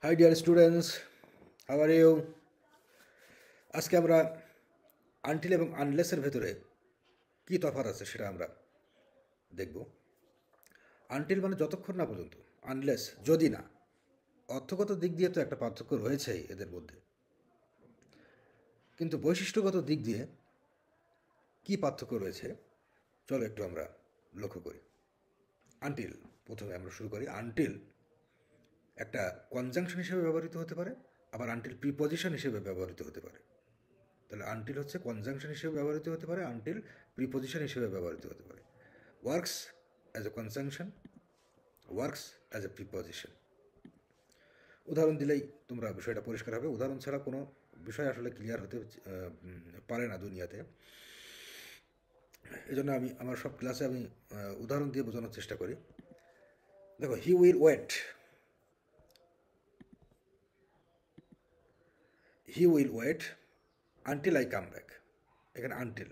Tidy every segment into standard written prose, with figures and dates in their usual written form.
High dear students, how are you? আজকে আমরা until এবং আনলেসের ভেতরে কী তফাৎ আছে সেটা আমরা দেখব। আনটিল মানে যতক্ষণ না পর্যন্ত, আনলেস যদি না। অর্থগত দিক দিয়ে তো একটা পার্থক্য রয়েছেই এদের মধ্যে, কিন্তু বৈশিষ্ট্যগত দিক দিয়ে কী পার্থক্য রয়েছে চলো একটু আমরা লক্ষ্য করি। আনটিল, প্রথমে আমরা শুরু করি। আনটিল একটা কনজাংশন হিসেবে ব্যবহৃত হতে পারে, আবার আনটিল প্রিপজিশন হিসেবে ব্যবহৃত হতে পারে। তাহলে আনটিল হচ্ছে কনজাংশন হিসেবে ব্যবহৃত হতে পারে, আনটিল প্রিপজিশন হিসেবে ব্যবহৃত হতে পারে। Works as a conjunction, works as a preposition. উদাহরণ দিলেই তোমরা বিষয়টা পরিষ্কার হবে। উদাহরণ ছাড়া কোনো বিষয় আসলে ক্লিয়ার হতে পারে না দুনিয়াতে। এই জন্য আমি আমার সব ক্লাসে আমি উদাহরণ দিয়ে বোঝানোর চেষ্টা করি। দেখো, he will wait, he will wait until I come back. এখানে আনটিল,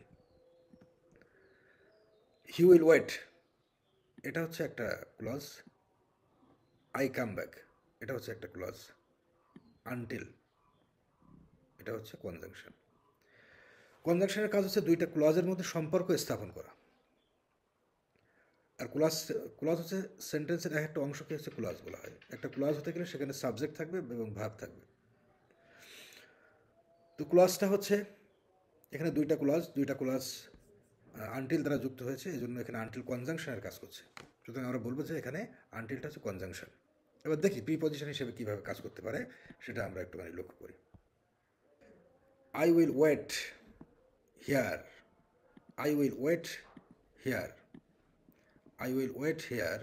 হি উইল ওয়েট এটা হচ্ছে একটা ক্লজ, আই কাম ব্যাক এটা হচ্ছে একটা ক্লজ, আনটিল এটা হচ্ছে কনজাংশন। কনজাংশনের কাজ হচ্ছে দুইটা ক্লজের মধ্যে সম্পর্ক স্থাপন করা। আর ক্লজ হচ্ছে সেন্টেন্সের এক একটা অংশকে হচ্ছে ক্লজ বলা হয়। একটা ক্লজ হতে গেলে সেখানে সাবজেক্ট থাকবে এবং ভার্ব থাকবে। তো ক্লজটা হচ্ছে এখানে দুইটা ক্লজ আনটিল দ্বারা যুক্ত হয়েছে, এই জন্য এখানে আনটিল কনজাংশনের কাজ করছে। সুতরাং আমরা বলবো যে এখানে আনটিলটা হচ্ছে কনজাংশন। এবার দেখি প্রিপজিশন হিসেবে কীভাবে কাজ করতে পারে সেটা আমরা একটুখানি লক্ষ্য করি। I will wait here, I will wait here, I will wait here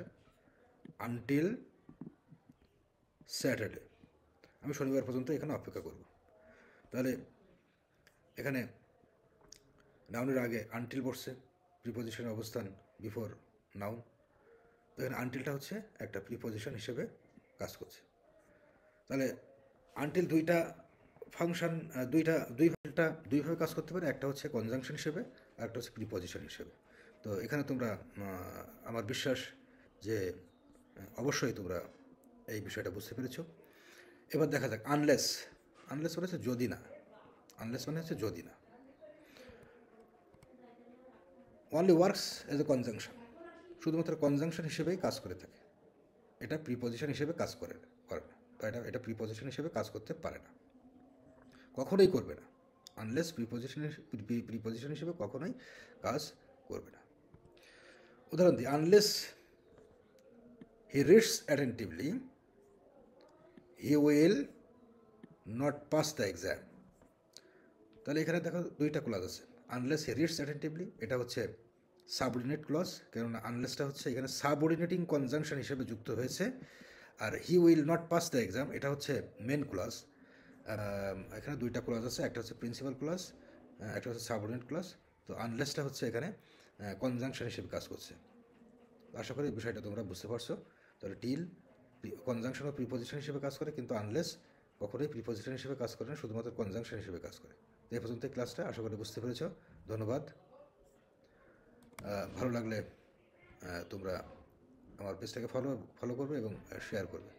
until Saturday. আমি শনিবার পর্যন্ত এখানে অপেক্ষা করব। তাহলে এখানে নাউনের আগে আনটিল বসছে, প্রিপজিশনের অবস্থান বিফোর নাউন। তো এখানে আনটিলটা হচ্ছে একটা প্রিপজিশন হিসেবে কাজ করছে। তাহলে আনটিল দুইটা ফাংশন, দুইভাবে কাজ করতে পারে। একটা হচ্ছে কনজাংশন হিসেবে আর একটা হচ্ছে প্রিপজিশন হিসেবে। তো এখানে তোমরা, আমার বিশ্বাস যে অবশ্যই তোমরা এই বিষয়টা বুঝতে পেরেছ। এবার দেখা যাক আনলেস। আনলেস মানে হচ্ছে যদি না, আনলেস মানে হচ্ছে যদি না। Only works as a conjunction, শুধুমাত্র কনজাংশন হিসেবেই কাজ করে থাকে। এটা প্রিপজিশন হিসেবে কাজ করে না, বা এটা প্রিপজিশন হিসেবে কাজ করতে পারে না, কখনোই করবে না। আনলেস প্রিপজিশন হিসেবে কখনোই কাজ করবে না। উদাহরণ দিই, unless he reads attentively he will not pass the exam. তাহলে এখানে দেখো দুইটা ক্লজ আছে। আনলেস হি রিডস অ্যাটেন্টিভলি এটা হচ্ছে সাবঅর্ডিনেট ক্লজ, কেননা আনলেসটা হচ্ছে এখানে সাবঅর্ডিনেটিং কনজাংশন হিসেবে যুক্ত হয়েছে। আর he will not pass the exam এটা হচ্ছে মেন ক্লজ। এখানে দুইটা ক্লজ আছে, একটা হচ্ছে প্রিন্সিপাল ক্লজ, একটা হচ্ছে সাবঅর্ডিনেট ক্লজ। তো আনলেসটা হচ্ছে এখানে কনজাংশন হিসেবে কাজ করছে। আশা করি বিষয়টা তোমরা বুঝতে পারছো। তাহলে টিল কনজাংশন ও প্রিপজিশন হিসেবে কাজ করে, কিন্তু আনলেস কখনোই প্রিপজিশন হিসেবে কাজ করে না, শুধুমাত্র কনজাংশন হিসেবে কাজ করে। এই পর্যন্ত ক্লাসটা আশা করি বুঝতে পেরেছ। ধন্যবাদ। ভালো লাগলে তোমরা আমার পেজটাকে ফলো করবে এবং শেয়ার করবে।